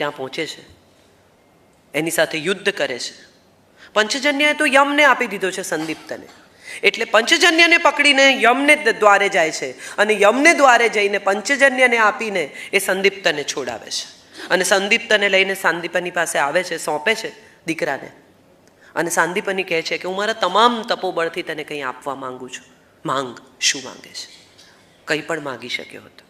ત્યાં પહોંચે છે, એની સાથે યુદ્ધ કરે છે. પંચજન્યએ તો યમને આપી દીધો છે સંદીપ્તને, એટલે પંચજન્યને પકડીને યમને દ્વારે જાય છે અને યમને દ્વારે જઈને પંચજન્યને આપીને એ સંદીપ્તને છોડાવે છે. અને સંદીપ્તને લઈને સાંદીપની પાસે આવે છે, સોંપે છે દીકરાને. અને સાંદીપની કહે છે કે હું મારા તમામ તપોબળથી તને કંઈ આપવા માંગુ છું, માંગ. શું માંગે છે? કંઈ પણ માગી શક્યો હતો.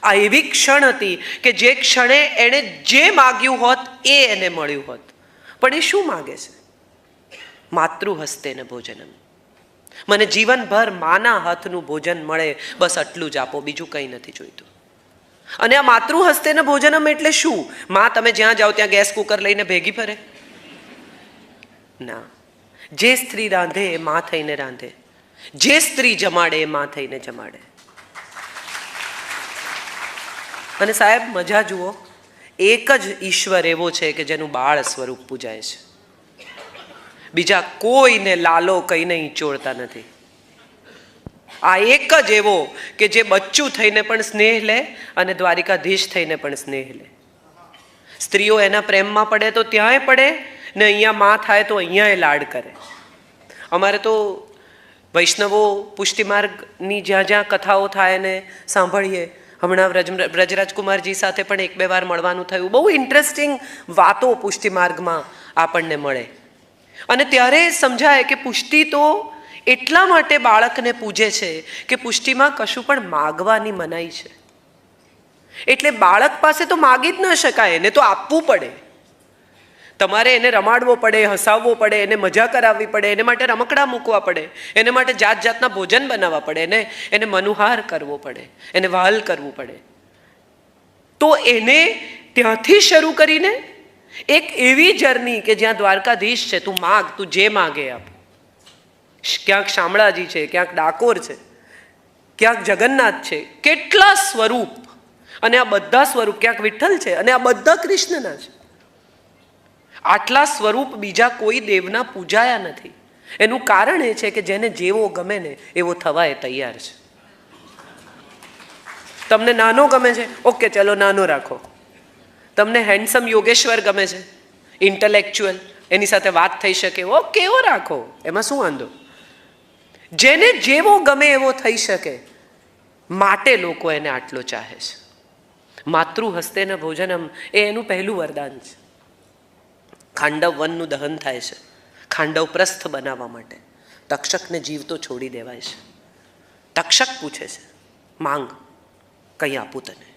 આ એવી ક્ષણ હતી કે જે ક્ષણે એણે જે માગ્યું હોત એ એને મળ્યું હોત. પણ એ શું માગે છે? માતૃહસ્તેન ભોજનમ. મને જીવનભર માના હાથનું ભોજન મળે, બસ આટલું જ આપો, બીજું કંઈ નથી જોઈતું. અને આ માતૃહસ્તેન ભોજનમ એટલે શું? માં તમે જ્યાં જાઓ ત્યાં ગેસ કુકર લઈને ભેગી ફરે? ના. જે સ્ત્રી રાંધે એ માં થઈને રાંધે, જે સ્ત્રી જમાડે એ માં થઈને જમાડે. અને સાહેબ મજા જુઓ, એક જ ઈશ્વર એવો છે કે જેનું બાળ સ્વરૂપ પૂજાય છે. બીજા કોઈને લાલો કહીને ઈંચોળતા નથી. આ એક જ એવો કે જે બચ્ચું થઈને પણ સ્નેહ લે અને દ્વારિકાધીશ થઈને પણ સ્નેહ લે. સ્ત્રીઓ એના પ્રેમમાં પડે તો ત્યાંય પડે ને અહીંયા માં થાય તો અહીંયા લાડ કરે. અમારે તો વૈષ્ણવો પુષ્ટિમાર્ગની જ્યાં જ્યાં કથાઓ થાય ને સાંભળીએ, હમણાં બ્રજરાજકુમારજી સાથે પણ એક બે વાર મળવાનું થયું. બહુ ઇન્ટરેસ્ટિંગ વાતો પુષ્ટિમાર્ગમાં આપણને મળે. અને ત્યારે સમજાય કે પુષ્ટિ તો એટલા માટે બાળકને પૂજે છે કે પુષ્ટિમાં કશું પણ માગવાની મનાઈ છે. એટલે બાળક પાસે તો માગી જ ન શકાય, એને તો આપવું પડે. તમારે એને રમાડવો પડે, હસાવવો પડે, એને મજા કરાવવી પડે, એને માટે રમકડા મૂકવા પડે, એને માટે જાત જાતના ભોજન બનાવવા પડે, એને મનુહાર કરવો પડે, એને વહાલ કરવું પડે. તો એને ત્યાંથી શરૂ કરીને એક એવી જર્ની કે જ્યાં દ્વારકાધીશ છે, તું માગ, તું જે માગે આપ. ક્યાંક શામળાજી છે, ક્યાંક ડાકોર છે, ક્યાંક જગન્નાથ છે, કેટલા સ્વરૂપ. અને આ બધા સ્વરૂપ, ક્યાંક વિઠ્ઠલ છે અને આ બધા કૃષ્ણના છે. આટલા સ્વરૂપ બીજા કોઈ દેવના પૂજાયા નથી. એનું કારણ એ છે કે જેને જેવો ગમે ને એવો થવા એ તૈયાર છે. તમને નાનો ગમે છે, ઓકે ચલો નાનો રાખો. તમને હેન્ડસમ યોગેશ્વર ગમે છે, ઇન્ટેલેક્ચ્યુઅલ, એની સાથે વાત થઈ શકે, ઓકે એવો રાખો, એમાં શું વાંધો? જેને જેવો ગમે એવો થઈ શકે માટે લોકો એને આટલો ચાહે છે. માતૃહસ્તેન ભોજનમ એ એનું પહેલું વરદાન છે. ખાંડવ વનનું દહન થાય છે ખાંડવ પ્રસ્થ બનાવવા માટે. તક્ષકને જીવતો છોડી દેવાય છે. તક્ષક પૂછે છે, માંગ, કંઈ આપું તને.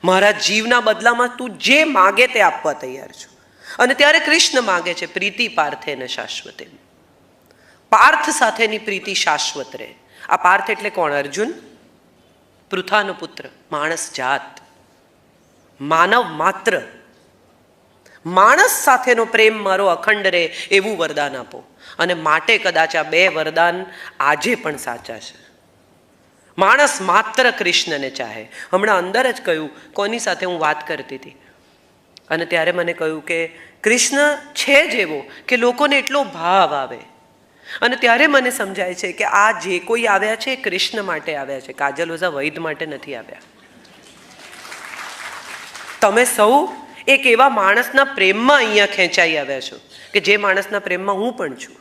મારા જીવના બદલામાં તું જે માગે તે આપવા તૈયાર છું. અને ત્યારે કૃષ્ણ માગે છે, પ્રીતિ પાર્થેને શાશ્વતે. પાર્થ સાથેની પ્રીતિ શાશ્વત રહે. આ પાર્થ એટલે કોણ? અર્જુન, પૃથાનો પુત્ર, માણસ જાત, માનવ માત્ર. માણસ સાથેનો પ્રેમ મારો અખંડ રહે એવું વરદાન આપો. અને માટે કદાચ આ બે વરદાન આજે પણ સાચા છે. માણસ માત્ર કૃષ્ણને ચાહે. હમણાં અંદર જ કહ્યું, કોની સાથે હું વાત કરતી હતી અને ત્યારે મને કહ્યું કે કૃષ્ણ છે જ એવો કે લોકોને એટલો ભાવ આવે. અને ત્યારે મને સમજાય છે કે આ જે કોઈ આવ્યા છે એ કૃષ્ણ માટે આવ્યા છે, કાજલ ઓઝા વૈદ માટે નથી આવ્યા. તમે સૌ એક એવા માણસના પ્રેમમાં અહીંયા ખેંચાઈ આવ્યા છો કે જે માણસના પ્રેમમાં હું પણ છું.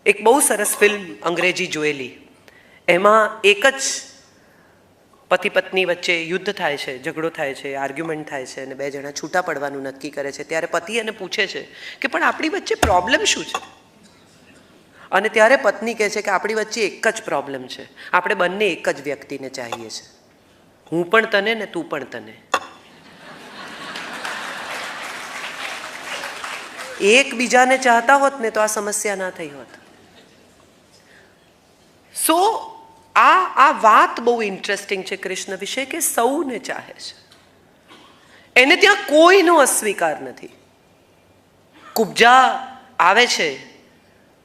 એક બહુ સરસ ફિલ્મ અંગ્રેજી જોયેલી, એમાં એક જ પતિ પત્ની વચ્ચે યુદ્ધ થાય છે, ઝઘડો થાય છે, આર્ગ્યુમેન્ટ થાય છે અને બે જણા છૂટા પડવાનું નક્કી કરે છે. ત્યારે પતિ એને પૂછે છે કે પણ આપણી વચ્ચે પ્રોબ્લેમ શું છે? અને ત્યારે પત્ની કહે છે કે આપણી વચ્ચે એક જ પ્રોબ્લેમ છે, આપણે બંને એક જ વ્યક્તિને ચાહીએ છીએ, હું પણ તને ને તું પણ તને. એકબીજાને ચાહતા હોત ને તો આ સમસ્યા ના થઈ હોત. સો આ વાત બહુ ઇન્ટરેસ્ટિંગ છે કૃષ્ણ વિશે કે સૌને ચાહે છે. એને ત્યાં કોઈનો અસ્વીકાર નથી. કુબ્જા આવે છે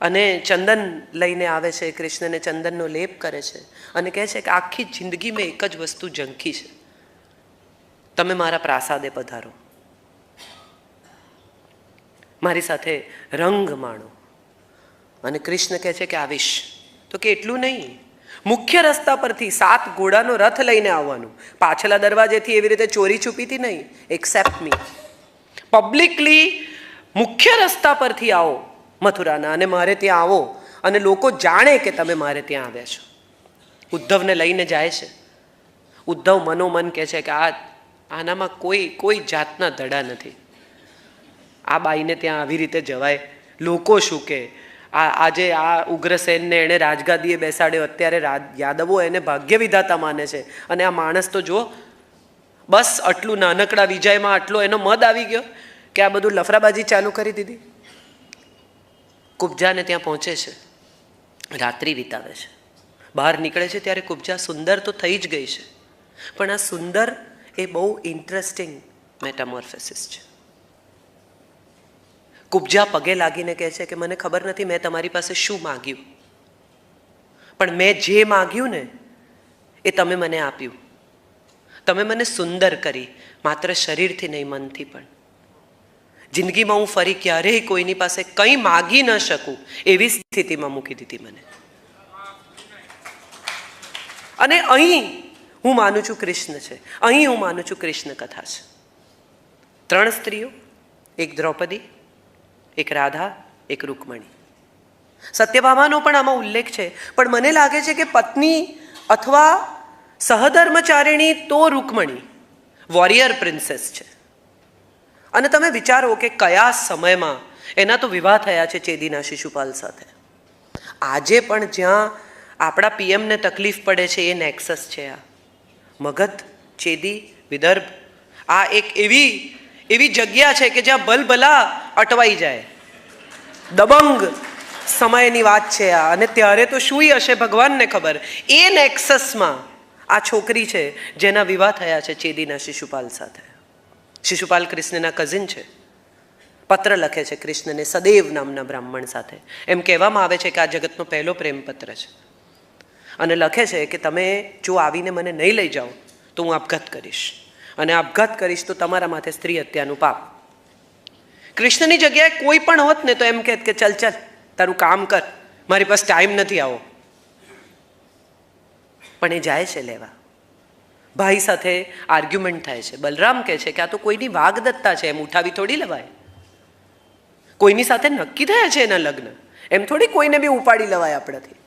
અને ચંદન લઈને આવે છે, કૃષ્ણને ચંદનનો લેપ કરે છે અને કહે છે કે આખી જિંદગી મેં એક જ વસ્તુ ઝંખી છે, તમે મારા પ્રાસાદે પધારો, મારી સાથે રંગ માણો. અને કૃષ્ણ કહે છે કે આવીશ. તો કે એટલું નહીં, મુખ્ય રસ્તા પરથી 7 ઘોડાનો રથ લઈને આવવાનું, પાછલા દરવાજેથી એવી રીતે ચોરી છુપીથી નહીં. એક્સેપ્ટ મી. પબ્લિકલી મુખ્ય રસ્તા પરથી આવો મથુરાના, અને મારે ત્યાં આવો, અને લોકો જાણે કે તમે મારે ત્યાં આવ્યા છો. ઉદ્ધવને લઈને જાય છે. ઉદ્ધવ મનોમન કહે છે કે આનામાં કોઈ જાતના દડા નથી. આ બાઈને ત્યાં આવી રીતે જવાય? લોકો શું કે? આજે આ ઉગ્રસેનને એણે રાજગાદીએ બેસાડ્યો, અત્યારે યાદવો એને ભાગ્ય વિધાતા માને છે, અને આ માણસ તો જો બસ આટલું નાનકડા વિજયમાં આટલો એનો મદ આવી ગયો કે આ બધું લફરાબાજી ચાલુ કરી દીધી. કુબ્જાને ત્યાં પહોંચે છે, રાત્રિ વિતાવે છે. બહાર નીકળે છે ત્યારે કુબ્જા સુંદર તો થઈ જ ગઈ છે, પણ આ સુંદર એ બહુ ઇન્ટરેસ્ટિંગ મેટામોર્ફોસિસ છે. કુબ્જા પગે લાગીને કહે છે કે મને ખબર નથી મેં તમારી પાસે શું માગ્યું, પણ મેં જે માગ્યું ને એ તમે મને આપ્યું. તમે મને સુંદર કરી, માત્ર શરીરથી નહીં, મનથી પણ. જિંદગીમાં હું ફરી ક્યારેય કોઈની પાસે કંઈ માગી ન શકું એવી સ્થિતિમાં મૂકી દીધી મને. અને અહીં હું માનું છું કૃષ્ણ છે, અહીં હું માનું છું કૃષ્ણ કથા છે. 3 સ્ત્રીઓ, એક દ્રૌપદી, એક રાધા, એક રૂકમણી. સત્યભામાનો પણ આમાં ઉલ્લેખ છે, પણ મને લાગે છે કે પત્ની અથવા સહધર્મચારિણી તો રૂકમણી વોરિયર પ્રિન્સેસ છે. અને તમે વિચારો કે કયા સમયમાં એના તો વિવાહ થયા છે ચેદીના શિશુપાલ સાથે. આજે પણ જ્યાં આપણા પીએમને તકલીફ પડે છે એ નેક્સસ છે. આ મગધ, ચેદી, વિદર્ભ, આ એક એવી જગ્યા છે કે જ્યાં ભલભલા અટવાઈ જાય. દબંગ સમયની વાત છે આ. અને ત્યારે તો શું હશે ભગવાનને ખબર. એ નેક્સસમાં આ છોકરી છે જેના વિવાહ થયા છે ચેદીના શિશુપાલ સાથે. શિશુપાલ કૃષ્ણના કઝિન છે. પત્ર લખે છે કૃષ્ણને સદેવ નામના બ્રાહ્મણ સાથે. એમ કહેવામાં આવે છે કે આ જગતનો પહેલો પ્રેમપત્ર છે. અને લખે છે કે તમે જો આવીને મને નહીં લઈ જાઓ તો હું આપઘાત કરીશ, અને આપઘાત કરીશ તો તમારા માથે સ્ત્રી હત્યાનું પાપ. કૃષ્ણની જગ્યાએ કોઈ પણ હોત ને તો એમ કહેત કે ચલ તારું કામ કર, મારી પાસે ટાઈમ નથી આવો. પણ એ જાય છે લેવા. ભાઈ સાથે આર્ગ્યુમેન્ટ થાય છે. બલરામ કહે છે કે આ તો કોઈની વાગદત્તા છે, એમ ઉઠાવી થોડી લેવાય. કોઈની સાથે નક્કી થયા છે એના લગ્ન, એમ થોડી કોઈને બી ઉપાડી લેવાય આપણાથી.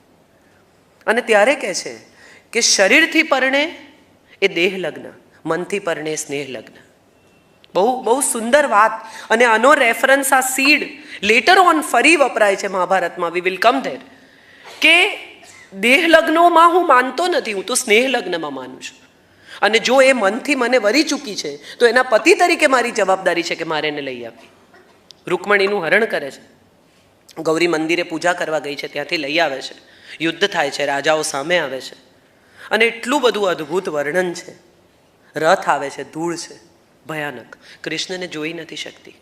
અને ત્યારે કહે છે કે શરીરથી પરણે એ દેહ લગ્ન, મનથી પરણે સ્નેહ લગ્ન. બહુ સુંદર વાત. અને આનો રેફરન્સ આ સીડ લેટર ઓન ફરી વપરાય છે મહાભારતમાં. We will come there. કે દેહ લગ્નોમાં હું માનતો નથી, હું તો સ્નેહ લગ્નમાં માનું છું. અને જો એ મનથી મને વરી ચૂકી છે તો એના પતિ તરીકે મારી જવાબદારી છે કે મારે એને લઈ આપવી. રૂકમણીનું હરણ કરે છે, ગૌરી મંદિરે પૂજા કરવા ગઈ છે, ત્યાંથી લઈ આવે છે. યુદ્ધ થાય છે, રાજાઓ સામે આવે છે, અને એટલું બધું અદ્ભુત વર્ણન છે. રથ આવે છે, ધૂળ છે, ભયાનક. કૃષ્ણને જોઈ નથી શકતી.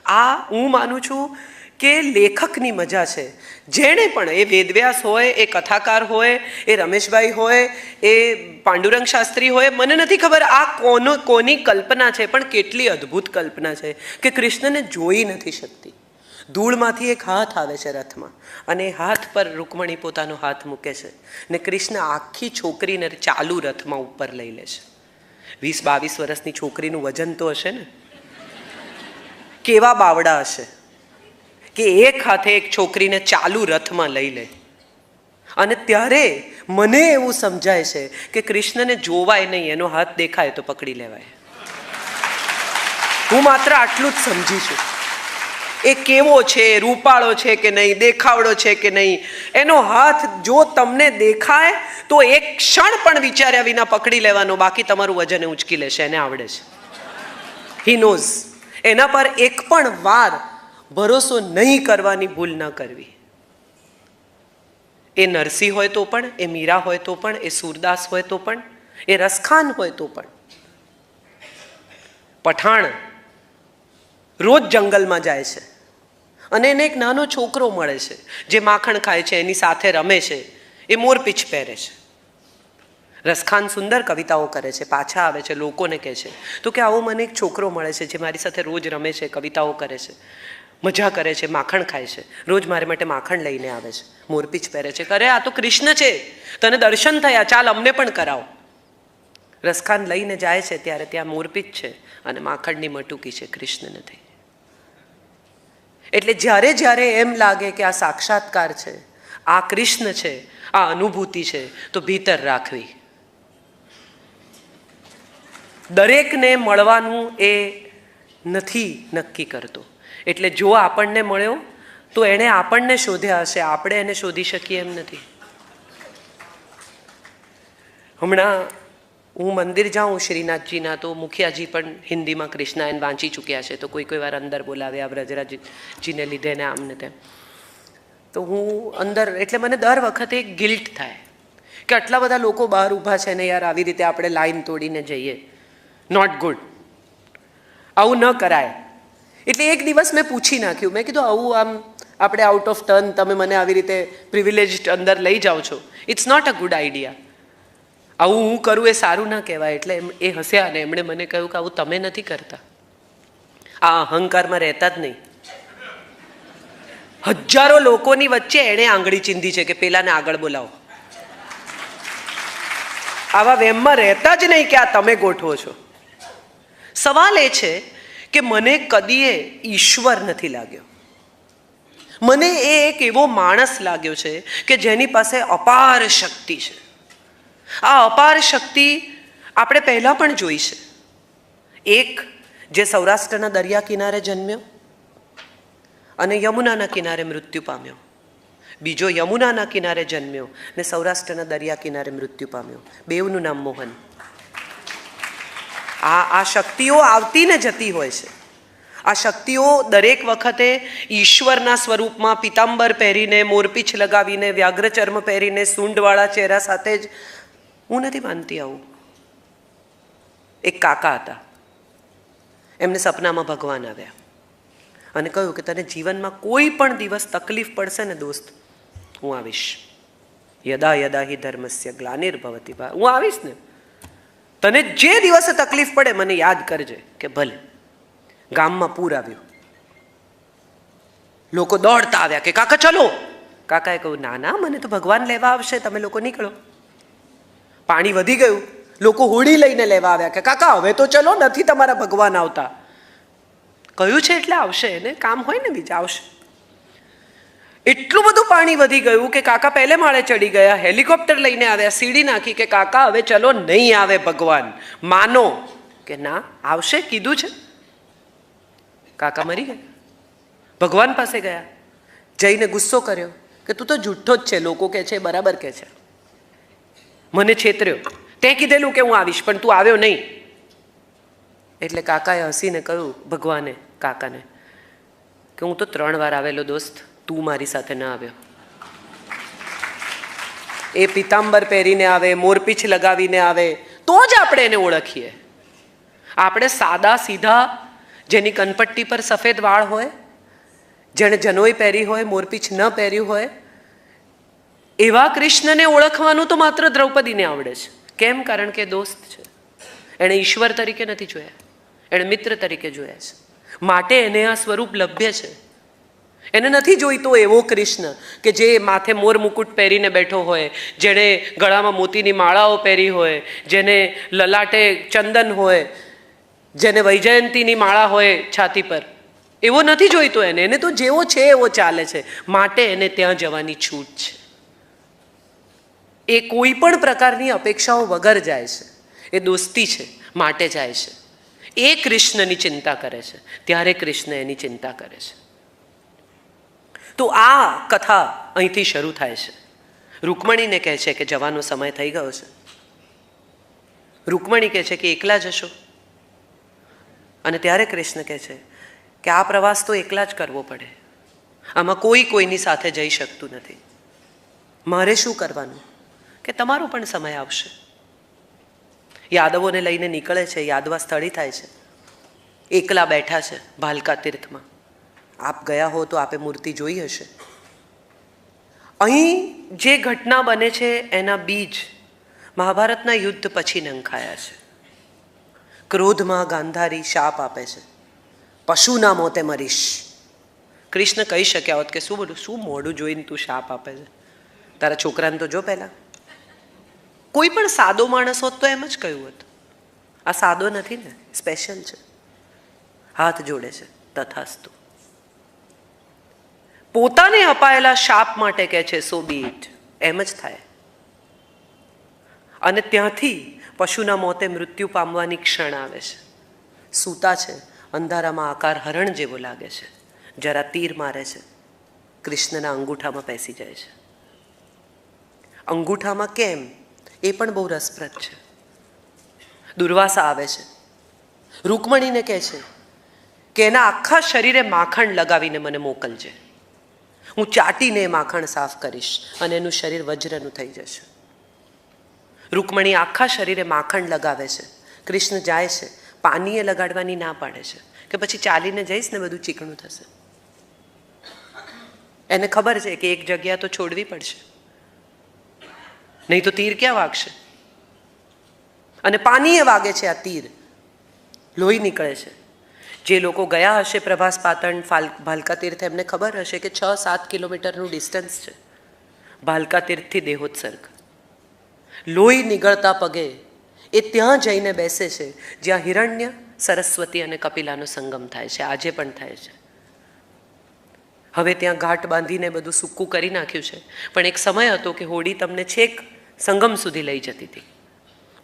આ હું માનું છું કે લેખકની મજા છે. જેણે પણ, એ વેદવ્યાસ હોય, એ કથાકાર હોય, એ રમેશભાઈ હોય, એ પાંડુરંગ શાસ્ત્રી હોય, મને નથી ખબર આ કોની કલ્પના છે, પણ કેટલી અદ્ભુત કલ્પના છે કે કૃષ્ણને જોઈ નથી શકતી. ધૂળમાંથી એક હાથ આવે છે રથમાં, અને એ હાથ પર રૂકમણી પોતાનો હાથ મૂકે છે, ને કૃષ્ણ આખી છોકરીને ચાલુ રથમાં ઉપર લઈ લે છે. 20-22 વર્ષની છોકરીનું વજન તો હશે ને, કેવા બાવડા હશે કે એક હાથે એક છોકરીને ચાલુ રથમાં લઈ લે. અને ત્યારે મને એવું સમજાય છે કે કૃષ્ણને જોવાય નહીં, એનો હાથ દેખાય તો પકડી લેવાય. હું માત્ર આટલું જ સમજી છું. એ કેવો છે, રૂપાળો છે કે નહીં, દેખાવડો છે કે નહીં, એનો હાથ જો તમને દેખાય તો એક ક્ષણ પણ વિચાર્યા વિના પકડી લેવાનો, બાકી તમારું વજન ઉંચકી લેશે. એને આવડે છે. He knows. એના પર એક પણ વાર ભરોસો નહીં કરવાની ભૂલ ન કરવી. એ નરસિંહ હોય તો પણ, એ મીરા હોય તો પણ, એ સૂરદાસ હોય તો પણ, એ રસખાન હોય તો પણ. પઠાણ રોજ જંગલમાં જાય છે અને એને એક નાનો છોકરો મળે છે જે માખણ ખાય છે, એની સાથે રમે છે, એ મોરપીંછ પહેરે છે. રસખાન સુંદર કવિતાઓ કરે છે, પાછા આવે છે, લોકોને કહે છે તો કે આવો મને એક છોકરો મળે છે જે મારી સાથે રોજ રમે છે, કવિતાઓ કરે છે. મજા કરે છે, માખણ ખાય છે, રોજ મારે માટે માખણ લઈને આવે છે, મોરપીંછ પહેરે છે. કરે આ તો કૃષ્ણ છે, તને દર્શન થયા, ચાલ અમને પણ કરાવો. રસખાન લઈને જાય છે ત્યારે ત્યાં મોરપીંછ છે અને માખણની મટુકી છે, કૃષ્ણ નથી. એટલે જ્યારે જ્યારે એમ લાગે કે આ સાક્ષાત્કાર છે, આ કૃષ્ણ છે, આ અનુભૂતિ છે, તો ભીતર રાખવી. દરેકને મળવાનું એ નથી નક્કી કરતો. એટલે જો આપણને મળ્યો તો એણે આપણને શોધ્યા હશે, આપણે એને શોધી શકીએ એમ નથી. હમણાં હું મંદિર જાઉં શ્રીનાથજીના, તો મુખિયાજી પણ હિન્દીમાં કૃષ્ણાયન વાંચી ચૂક્યા છે, તો કોઈ કોઈ વાર અંદર બોલાવ્યા વ્રજરાજજીને લીધે ને આમને તેમ. તો હું અંદર, એટલે મને દર વખતે એક ગિલ્ટ થાય કે આટલા બધા લોકો બહાર ઊભા છે ને યાર, આવી રીતે આપણે લાઈન તોડીને જઈએ. નોટ ગુડ, આવું ન કરાય. એટલે એક દિવસ મેં પૂછી નાખ્યું, મેં કીધું આવું આમ આપણે આઉટ ઓફ ટર્ન તમે મને આવી રીતે પ્રિવિલેજ અંદર લઈ જાઓ છો, it's not a good idea. આવું હું કરું એ સારું ના કહેવાય. એટલે એ હસ્યા અને એમણે મને કહ્યું કે આવું તમે નથી કરતા, આ અહંકારમાં રહેતા જ નહીં. હજારો લોકોની વચ્ચે એણે આંગળી ચીંધી છે કે પેલાને આગળ બોલાવો. આવા વેમમાં રહેતા જ નહીં કે આ તમે ગોઠવો છો. સવાલ એ છે કે મને કદીએ ઈશ્વર નથી લાગ્યો. મને એ એક એવો માણસ લાગ્યો છે કે જેની પાસે અપાર શક્તિ છે. આ અપાર શક્તિ આપણે પહેલાં પણ જોઈ છે. એક જે સૌરાષ્ટ્રના દરિયા કિનારે જન્મ્યો અને યમુનાના કિનારે મૃત્યુ પામ્યો. બીજો યમુનાના કિનારે જન્મ્યો ને સૌરાષ્ટ્રના દરિયા કિનારે મૃત્યુ પામ્યો. બેવનું નામ મોહન. આ શક્તિઓ આવતી ને જતી હોય છે. આ શક્તિઓ દરેક વખતે ઈશ્વરના સ્વરૂપમાં પીતાંબર પહેરીને, મોરપીંછ લગાવીને, વ્યાઘ્રચર્મ પહેરીને, સૂંઢવાળા ચહેરા સાથે જ. હું નથી માનતી આવું. એક કાકા હતા, એમને સપનામાં ભગવાન આવ્યા અને કહ્યું કે તને જીવનમાં કોઈ પણ દિવસ તકલીફ પડશે ને દોસ્ત, હું આવીશ. યદા યદા હિ ધર્મસ્ય ગ્લાનિર્ભવતિ, હું આવીશ ને. તને જે દિવસે તકલીફ પડે મને યાદ કરજે. કે ભલે. ગામમાં પૂર આવ્યું, લોકો દોડતા આવ્યા કે કાકા ચલો. કાકાએ કહ્યું ના ના, મને તો ભગવાન લેવા આવશે, તમે લોકો નીકળો. પાણી વધી ગયું, લોકો હોડી લઈને લેવા આવ્યા કે કાકા હવે તો ચલો, નથી તમારા ભગવાન આવતા. કહ્યું છે એટલે આવશે, એને કામ હોય ને બીજા, આવશે. એટલું બધું પાણી વધી ગયું કે કાકા પહેલે માળે ચડી ગયા, હેલિકોપ્ટર લઈને આવ્યા, સીડી નાખી કે કાકા હવે ચલો, નહીં આવે ભગવાન, માનો. કે ના આવશે, કીધું છે. કાકા મરી ગયા. ભગવાન પાસે ગયા, જઈને ગુસ્સો કર્યો કે તું તો જુઠ્ઠો જ છે, લોકો કહે છે બરાબર કહે છે, મને છેતર્યો, તે કીધેલું કે હું આવીશ પણ તું આવ્યો નહીં. એટલે કાકાએ હસીને કહ્યું ભગવાને કાકાને કે હું તો 3 વાર આવેલો દોસ્ત, તું મારી સાથે ન આવ્યો. એ પીતાંબર પહેરીને આવે, મોરપીંછ લગાવીને આવે તો જ આપણે એને ઓળખીએ. આપણે સાદા સીધા, જેની કનપટ્ટી પર સફેદ વાળ હોય, જેણે જનોઈ પહેરી હોય, મોરપીંછ ન પહેર્યું હોય, એવા કૃષ્ણને ઓળખવાનું તો માત્ર દ્રૌપદીને આવડે છે. કેમ? કારણ કે દોસ્ત છે. એણે ઈશ્વર તરીકે નથી જોયા, એણે મિત્ર તરીકે જોયા છે. માટે એને આ સ્વરૂપ લભ્ય છે. એને નથી જોઈતો એવો કૃષ્ણ કે જે માથે મોર મુકુટ પહેરીને બેઠો હોય, જેણે ગળામાં મોતીની માળાઓ પહેરી હોય, જેને લલાટે ચંદન હોય, જેને વૈજયંતીની માળા હોય છાતી પર. એવો નથી જોઈતો એને. એને તો જેવો છે એવો ચાલે છે. માટે એને ત્યાં જવાની છૂટ છે. એ કોઈ પણ પ્રકારની અપેક્ષાઓ વગર જાય છે. એ દોસ્તી છે માટે જાય છે. એ કૃષ્ણની ચિંતા કરે છે, ત્યારે કૃષ્ણ એની ચિંતા કરે છે. તો આ કથા અહીંથી શરૂ થાય છે. રૂકમણીને કહે છે કે જવાનો સમય થઈ ગયો છે. રૂકમણી કહે છે કે એકલા જશો? અને ત્યારે કૃષ્ણ કહે છે કે આ પ્રવાસ તો એકલા જ કરવો પડે, આમાં કોઈ કોઈની સાથે જઈ શકતું નથી. મારે શું કરવાનું? કે તમારો પણ સમય આવશે. યાદવોને લઈને નીકળે છે, યાદવા સ્થળી થાય છે, એકલા બેઠા છે ભાલકા તીર્થમાં. આપ ગયા હો તો આપે મૂર્તિ જોઈ હશે. અહીં જે ઘટના બને છે એના બીજ મહાભારતના યુદ્ધ પછી નંખાયા છે. ક્રોધમાં ગાંધારી શાપ આપે છે, પશુના મોતે મરીશ. કૃષ્ણ કહી શક્યા હોત કે શું બોલું, શું મોઢું જોઈને તું શાપ આપે છે, તારા છોકરાને તો જો પહેલા. કોઈ પણ સાદો માણસ હોત તો એમ જ કહ્યું હોત. આ સાદો નથી ને, સ્પેશિયલ છે. હાથ જોડે છે, તથાસ્તુ. પોતાને અપાયેલા શાપ માટે કહે છે સો બી ઇટ, એમ જ થાય. અને ત્યાંથી પશુના મોતે મૃત્યુ પામવાની ક્ષણ આવે છે. સૂતા છે, અંધારામાં આકાર હરણ જેવો લાગે છે, જરા તીર મારે છે, કૃષ્ણના અંગૂઠામાં પેસી જાય છે. અંગૂઠામાં કેમ, એ પણ બહુ રસપ્રદ છે. દુર્વાસા આવે છે, રૂકમણીને કહે છે કે એના આખા શરીરે માખણ લગાવીને મને મોકલજે, હું ચાટીને માખણ સાફ કરીશ અને એનું શરીર વજ્રનું થઈ જશે. રૂકમણી આખા શરીરે માખણ લગાવે છે. કૃષ્ણ જાય છે, પાનીએ લગાડવાની ના પાડે છે કે પછી ચાલીને જઈશ ને બધું ચીકણું થશે. એને ખબર છે કે એક જગ્યા તો છોડવી પડશે, નહીં તો તીર ક્યાં વાગશે. અને પાનીએ વાગે છે આ તીર, લોહી નીકળે છે. જે લોકો ગયા હશે પ્રભાસ પાટણ, ભાલકા તીર્થ, એમને ખબર હશે કે 6-7 કિલોમીટરનું ડિસ્ટન્સ છે ભાલકા તીર્થથી દેહોત્સર્ગ. લોહી નીકળતા પગે એ ત્યાં જઈને બેસે છે જ્યાં હિરણ્ય, સરસ્વતી અને કપિલાનો સંગમ થાય છે. આજે પણ થાય છે. હવે ત્યાં ઘાટ બાંધીને બધું સૂકું કરી નાખ્યું છે, પણ એક સમય હતો કે હોડી તમને છેક સંગમ સુધી લઈ જતી હતી.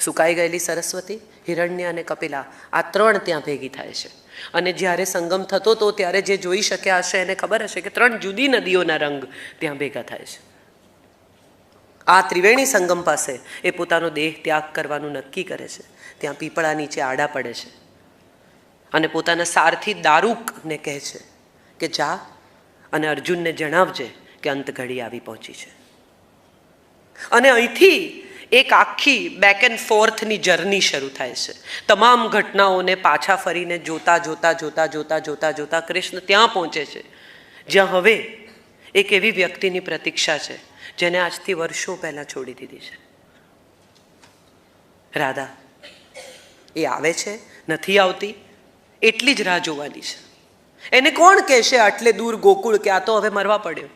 સુકાઈ ગયેલી સરસ્વતી, હિરણ્ય અને કપિલા, આ 3 ત્યાં ભેગી થાય છે. અને જ્યારે સંગમ થતો હતો ત્યારે જે જોઈ શક્યા હશે એને ખબર હશે કે 3 જુદી નદીઓના રંગ ત્યાં ભેગા થાય છે. આ ત્રિવેણી સંગમ પાસે એ પોતાનો દેહ ત્યાગ કરવાનું નક્કી કરે છે. ત્યાં પીપળા નીચે આડા પડે છે અને પોતાના સારથી દારૂકને કહે છે કે જા અને અર્જુનને જણાવજે કે અંત ઘડી આવી પહોંચી છે. અને અહીંથી એક આખી બેક એન્ડ ફોર્થની જર્ની શરૂ થાય છે. તમામ ઘટનાઓને પાછા ફરીને જોતા જોતા જોતા જોતા જોતા જોતા કૃષ્ણ ત્યાં પહોંચે છે જ્યાં હવે એક એવી વ્યક્તિની પ્રતીક્ષા છે જેને આજથી વર્ષો પહેલાં છોડી દીધી છે. રાધા. એ આવે છે, નથી આવતી, એટલી જ રાહ જોવાની છે. એને કોણ કહેશે આટલે દૂર ગોકુળ કે આ તો હવે મરવા પડ્યો,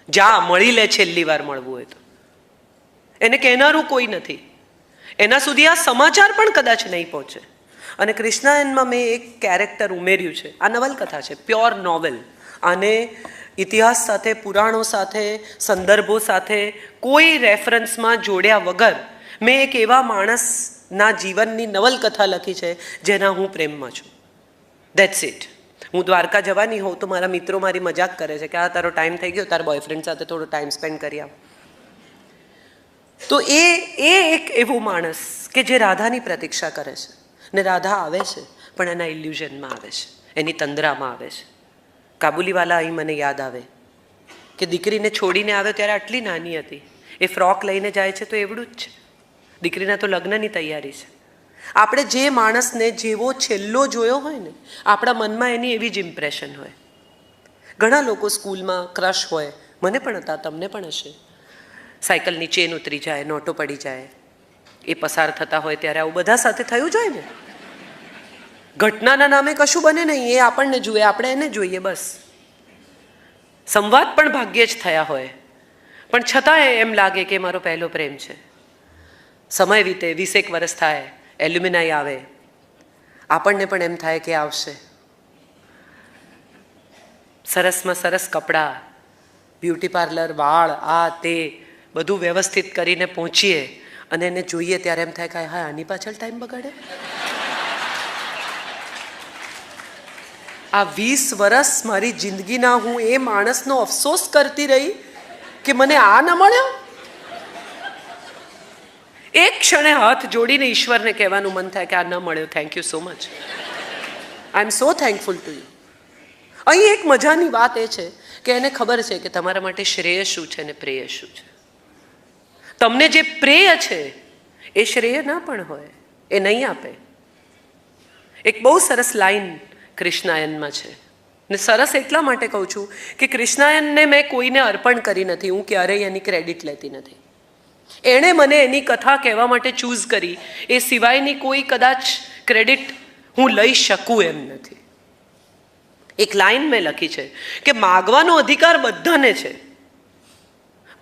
જા મળી લે છેલ્લી વાર મળવું હોય તો. એને કહેનારું કોઈ નથી. એના સુધી આ સમાચાર પણ કદાચ નહીં પહોંચે. અને કૃષ્ણાયનમાં મેં એક કેરેક્ટર ઉમેર્યું છે. આ નવલકથા છે, પ્યોર નોવેલ. આને ઇતિહાસ સાથે, પુરાણો સાથે, સંદર્ભો સાથે કોઈ રેફરન્સમાં જોડ્યા વગર મેં એક એવા માણસના જીવનની નવલકથા લખી છે જેના હું પ્રેમમાં છું. That's it. હું દ્વારકા જવાની હોઉં તો મારા મિત્રો મારી મજાક કરે છે કે આ તારો ટાઈમ થઈ ગયો, તારા બોયફ્રેન્ડ સાથે થોડો ટાઈમ સ્પેન્ડ કરી આવ. તો એ એક એવો માણસ કે જે રાધાની પ્રતીક્ષા કરે છે. ને રાધા આવે છે પણ એના ઇલ્યુઝનમાં આવે છે, એની તંદ્રામાં આવે છે. કાબુલીવાલા અહીં મને યાદ આવે કે દીકરીને છોડીને આવ્યો ત્યારે આટલી નાની હતી. એ ફ્રોક લઈને જાય છે તો એવડું જ છે. દીકરીના તો લગ્નની તૈયારી છે. આપણે જે માણસને જેવો છેલ્લો જોયો હોય ને, આપણા મનમાં એની એવી જ ઇમ્પ્રેશન હોય. ઘણા લોકો સ્કૂલમાં ક્રશ હોય, મને પણ હતા, તમને પણ હશે. સાયકલની ચેન ઉતરી જાય, નોટો પડી જાય, એ પસાર થતા હોય ત્યારે આવું બધા સાથે થયું જાય ને. ઘટનાના નામે કશું બને નહીં, એ આપણને જુએ, આપણે એને જોઈએ, બસ. સંવાદ પણ ભાગ્યે જ થયા હોય, પણ છતાંય એમ લાગે કે મારો પહેલો પ્રેમ છે. સમય વીતે, 20 વર્ષ થાય, એલ્યુમિનાઈ આવે, આપણને પણ એમ થાય કે આવશે. સરસમાં સરસ કપડાં, બ્યુટી પાર્લર, વાળ, આ તે બધું વ્યવસ્થિત કરીને પહોંચીએ અને એને જોઈએ ત્યારે એમ થાય કે હા આની પાછળ ટાઈમ બગાડે. આ 20 વર્ષ મારી જિંદગીના હું એ માણસનો અફસોસ કરતી રહી કે મને આ ન મળ્યો. એક ક્ષણે હાથ જોડીને ઈશ્વરને કહેવાનું મન થાય કે આ ન મળ્યો, thank you so much, I am so thankful to you. અહીં એક મજાની વાત એ છે કે એને ખબર છે કે તમારા માટે શ્રેય શું છે ને પ્રેય શું છે. તમને જે પ્રેય છે એ શ્રેય ના પણ હોય, એ નહીં આપે. એક બહુ સરસ લાઈન કૃષ્ણાયનમાં છે, ને સરસ એટલા માટે કહું છું કે કૃષ્ણાયનને મેં કોઈને અર્પણ કરી નથી, હું ક્યારેય એની ક્રેડિટ લેતી નથી. એણે મને એની કથા કહેવા માટે ચૂઝ કરી, એ સિવાયની કોઈ કદાચ ક્રેડિટ હું લઈ શકું એમ નથી. એક લાઈન મેં લખી છે કે માગવાનો અધિકાર બધાને છે,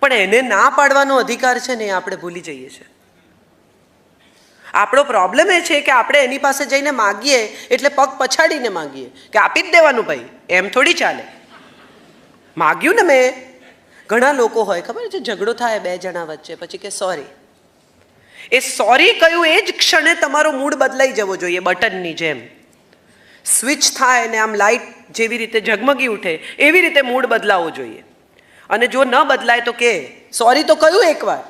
પણ એને ના પાડવાનો અધિકાર છે ને એ આપણે ભૂલી જઈએ છીએ. આપણો પ્રોબ્લેમ એ છે કે આપણે એની પાસે જઈને માગીએ એટલે પગ પછાડીને માગીએ કે આપી જ દેવાનું ભાઈ, એમ થોડી ચાલે. માગ્યું ને મેં. ઘણા લોકો હોય ખબર છે, ઝઘડો થાય બે જણા વચ્ચે, પછી કે સોરી. એ સોરી કહ્યું એ જ ક્ષણે તમારો મૂડ બદલાઈ જવો જોઈએ, બટનની જેમ સ્વિચ થાય ને આમ લાઇટ જેવી રીતે ઝગમગી ઉઠે એવી રીતે મૂડ બદલાવો જોઈએ. અને જો ન બદલાય તો કે સોરી તો કહ્યું એકવાર.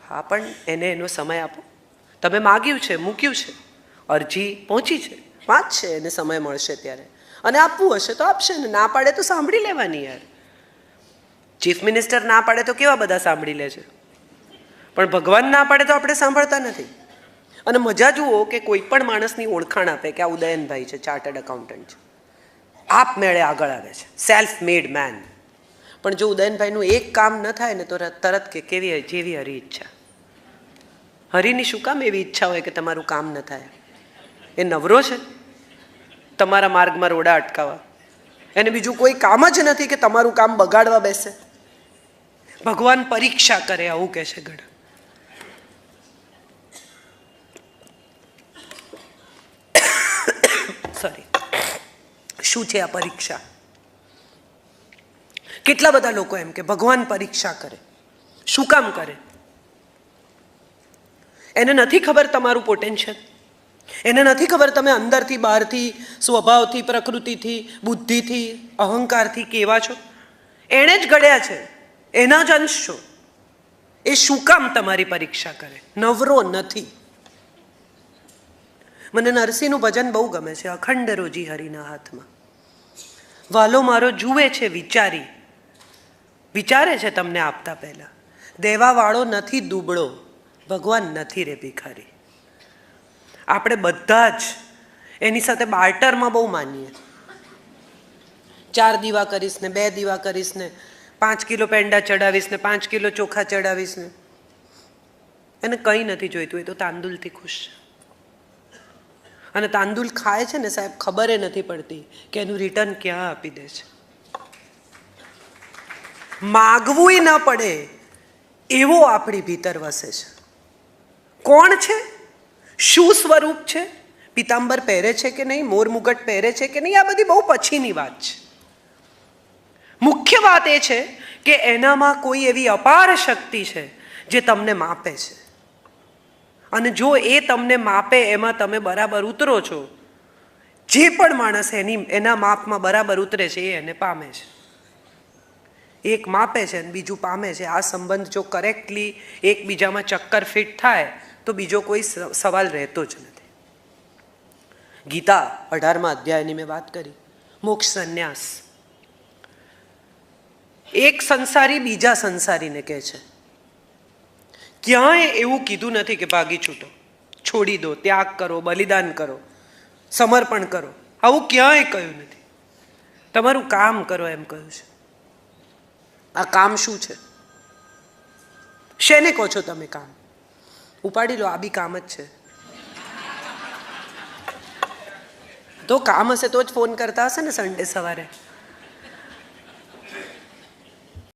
હા, પણ એને એનો સમય આપો. તમે માગ્યું છે, મૂક્યું છે, અરજી પહોંચી છે, વાંચશે, એને સમય મળશે ત્યારે. અને આપવું હશે તો આપશે ને ના પાડે તો સાંભળી લેવાની યાર. ચીફ મિનિસ્ટર ના પાડે તો કેવા બધા સાંભળી લે છે, પણ ભગવાન ના પાડે તો આપણે સાંભળતા નથી. અને મજા જુઓ કે કોઈ પણ માણસની ઓળખાણ આપે કે આ ઉદયનભાઈ છે, ચાર્ટર્ડ એકાઉન્ટન્ટ છે, આપમેળે આગળ આવે છે, સેલ્ફ મેડ મેન. પણ જો ઉદયનભાઈનું એક કામ ન થાય ને તો તરત કે કેવી જેવી હરી ઈચ્છા. હરીની શું કામ એવી ઈચ્છા હોય કે તમારું કામ ન થાય? એ નવરો છે તમારા માર્ગમાં રોડા અટકાવવા? એને બીજું કોઈ કામ જ નથી કે તમારું કામ બગાડવા બેસે? ભગવાન પરીક્ષા કરે આવું કહે છે ગઢ. સોરી, શું છે આ પરીક્ષા? કેટલા બધા લોકો એમ કે ભગવાન પરીક્ષા કરે. શું કામ કરે? એને નથી ખબર તમારું પોટેન્શિયલ? એને નથી ખબર તમે અંદરથી, બહારથી, સ્વભાવથી, પ્રકૃતિથી, બુદ્ધિથી, અહંકારથી કેવા છો? એણે જ ઘડ્યા છે, એના જ અંશ છો. એ શું કામ તમારી પરીક્ષા કરે? નવરો નથી. મને નરસિંહનું ભજન બહુ ગમે છે, અખંડ રોજી હરિના હાથમાં. વાલો મારો જુએ છે વિચારી, વિચારે છે તમને આપતા પહેલા. દેવાવાળો નથી દુબળો, ભગવાન નથી રે ભિખારી. આપણે બધા જ એની સાથે બાર્ટરમાં બહુ માનીએ. 4 દીવા કરીશ ને 2 દીવા કરીશ ને 5 કિલો પેંડા ચડાવીશ ને 5 કિલો ચોખા ચડાવીશ ને. એને કંઈ નથી જોઈતું, એ તો તાંદુલથી ખુશ છે. અને તાંદુલ ખાય છે ને સાહેબ, ખબર એ નથી પડતી કે એનું રિટર્ન ક્યાં આપી દે છે. માગવું ન પડે એવો આપણી ભીતર વસે છે. કોણ છે? શું સ્વરૂપ છે? પિતાંબર પહેરે છે કે નહીં? મોર મુગટ પહેરે છે કે નહીં? આ બધી બહુ પછીની વાત છે. મુખ્ય વાત એ છે કે એનામાં કોઈ એવી અપાર શક્તિ છે જે તમને માપે છે. અને જો એ તમને માપે, એમાં તમે બરાબર ઉતરો છો, જે પણ માણસ એના માપમાં બરાબર ઉતરે છે એ એને પામે છે. એક માપે છે અને બીજું પામે છે. આ સંબંધ જો કરેક્ટલી એકબીજામાં ચક્કર ફિટ થાય તો બીજો કોઈ સવાલ રહેતો જ નથી. ગીતા 18મા અધ્યાયની મેં વાત કરી, મોક્ષ સંન્યાસ. એક સંસારી બીજા સંસારીને કહે છે, ક્યાંય એવું કીધું નથી કે ભાગી છૂટો, છોડી દો, ત્યાગ કરો, બલિદાન કરો, સમર્પણ કરો. આવું ક્યાંય કહ્યું નથી. તમારું કામ કરો એમ કહ્યું છે. આ કામ શું છે? શેને કહો છો તમે કામ? ઉપાડી લો, આ બી કામ જ છે. તો કામ હશે તો જ ફોન કરતા હશે ને સન્ડે સવારે.